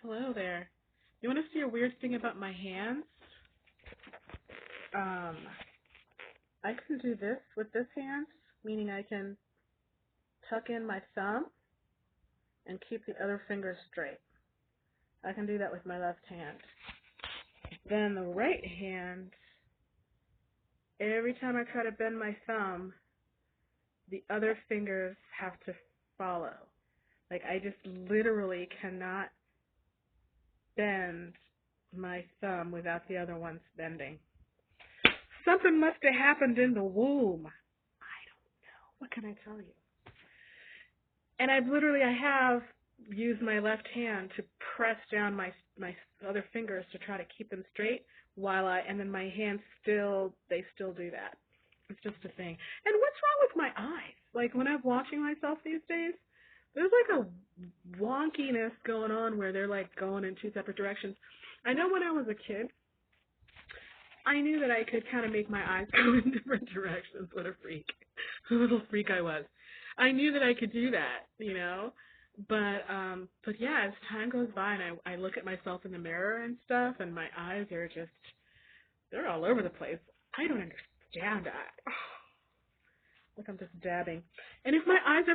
Hello there. You want to see a weird thing about my hands? Um, I can do this with this hand, meaning I can tuck in my thumb and keep the other finger straight. I can do that with my left hand. Then the right hand, every time I try to bend my thumb, the other fingers have to follow. Like I just literally cannot bend my thumb without the other ones bending. Something must have happened in the womb. I don't know. What can I tell you? And I have used my left hand to press down my other fingers to try to keep them straight and then my hands they still do that. It's just a thing. And what's wrong with my eyes? Like when I'm watching myself these days, there's like a wonkiness going on where they're like going in two separate directions. I know when I was a kid, I knew that I could kind of make my eyes go in different directions. What a freak. A little freak I was. I knew that I could do that, you know? But yeah, as time goes by and I look at myself in the mirror and stuff and my eyes are just, they're all over the place. I don't understand that. Like I'm just dabbing. And if my eyes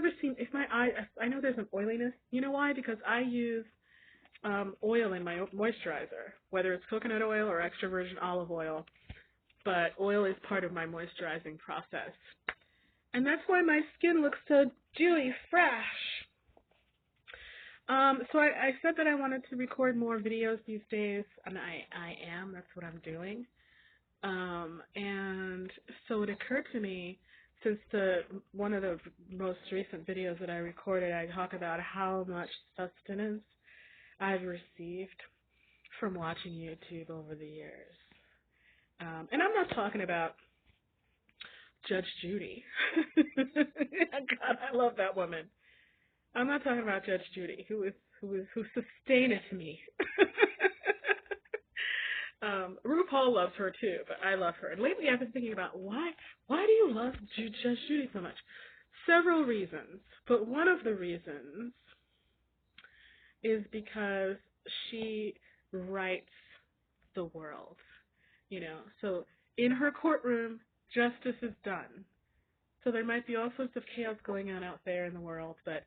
I know there's an oiliness. You know why? Because I use oil in my moisturizer, whether it's coconut oil or extra virgin olive oil. But oil is part of my moisturizing process. And that's why my skin looks so dewy, fresh. So I said that I wanted to record more videos these days, and I am. That's what I'm doing. And so it occurred to me, since one of the most recent videos that I recorded, I talk about how much sustenance I've received from watching YouTube over the years. And I'm not talking about Judge Judy. God, I love that woman. I'm not talking about Judge Judy, who sustaineth me. RuPaul loves her too, but I love her. And lately I've been thinking about why do you love Judge Judy so much? Several reasons, but one of the reasons is because she writes the world, you know. So in her courtroom, justice is done. So there might be all sorts of chaos going on out there in the world, but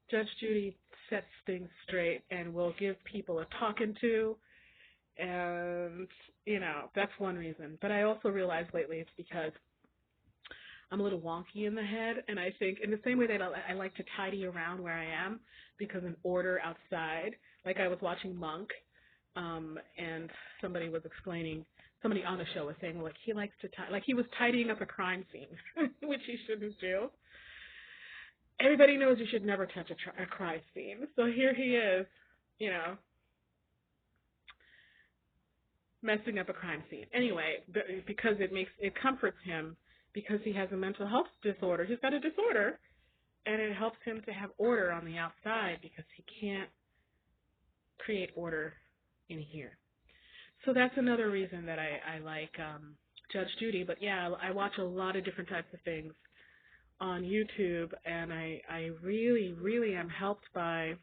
Judge Judy sets things straight and will give people a talking to, and, you know, that's one reason. But I also realized lately it's because I'm a little wonky in the head, and I think in the same way that I like to tidy around where I am because of order outside, like I was watching Monk, and somebody on the show was saying, like, he likes to like he was tidying up a crime scene, which he shouldn't do. Everybody knows you should never touch a crime scene. So here he is, you know, messing up a crime scene. Anyway, because it comforts him because he has a mental health disorder. He's got a disorder, and it helps him to have order on the outside because he can't create order in here. So that's another reason that I like Judge Judy. But yeah, I watch a lot of different types of things on YouTube, and I really, really am helped by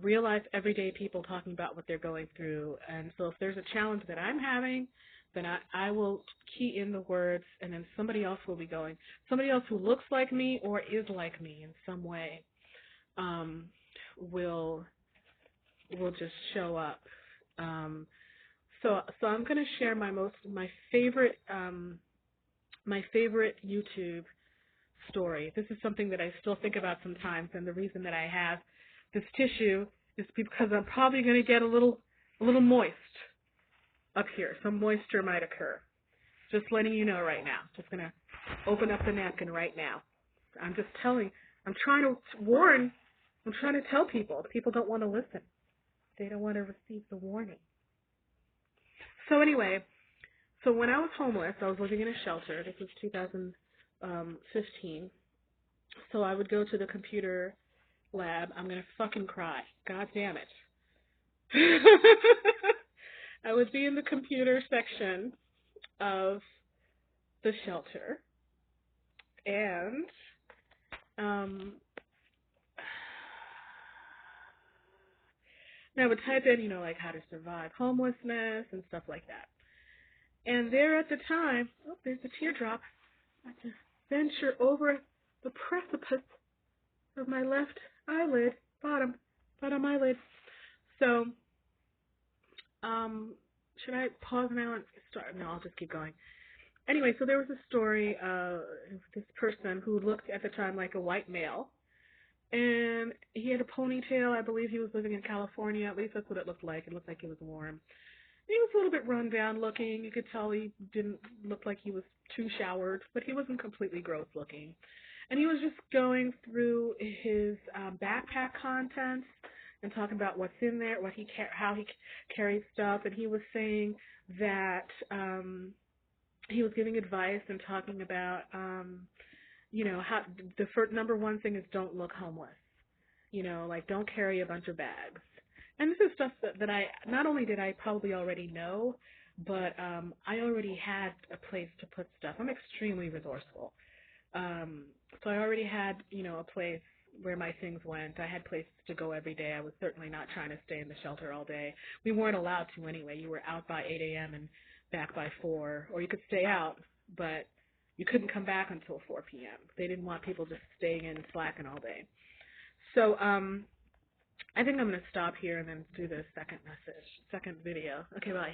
real life, everyday people talking about what they're going through. And so if there's a challenge that I'm having, then I will key in the words, and then somebody else will be going. Somebody else who looks like me or is like me in some way will just show up. So I'm going to share my favorite YouTube story. This is something that I still think about sometimes, and the reason that I have this tissue is because I'm probably going to get a little moist up here. Some moisture might occur. Just letting you know right now. Just going to open up the napkin right now. I'm trying to warn, I'm trying to tell people. People don't want to listen. They don't want to receive the warning. So anyway, so when I was homeless, I was living in a shelter. This was 2015. So I would go to the computer lab. I'm going to fucking cry. God damn it. I would be in the computer section of the shelter, and And I would type in, you know, like how to survive homelessness and stuff like that. And there at the time, oh, there's a teardrop. I just venture over the precipice of my left eyelid, bottom eyelid. So, should I pause now and start? No, I'll just keep going. Anyway, so there was a story of this person who looked at the time like a white male, and he had a ponytail. I believe he was living in California. At least that's what it looked like. It looked like it was warm. He was a little bit run down looking. You could tell he didn't look like he was too showered, but he wasn't completely gross looking. And he was just going through his backpack contents and talking about what's in there, how he carries stuff. And he was saying that he was giving advice and talking about, you know, how the first, number one thing is don't look homeless. You know, like don't carry a bunch of bags. And this is stuff that I, not only did I probably already know, but I already had a place to put stuff. I'm extremely resourceful. So I already had, you know, a place where my things went. I had places to go every day. I was certainly not trying to stay in the shelter all day. We weren't allowed to anyway. You were out by 8 a.m. and back by 4, or you could stay out, but you couldn't come back until 4 p.m. They didn't want people just staying in slacking all day. So, I think I'm going to stop here and then do the second video. Okay, bye.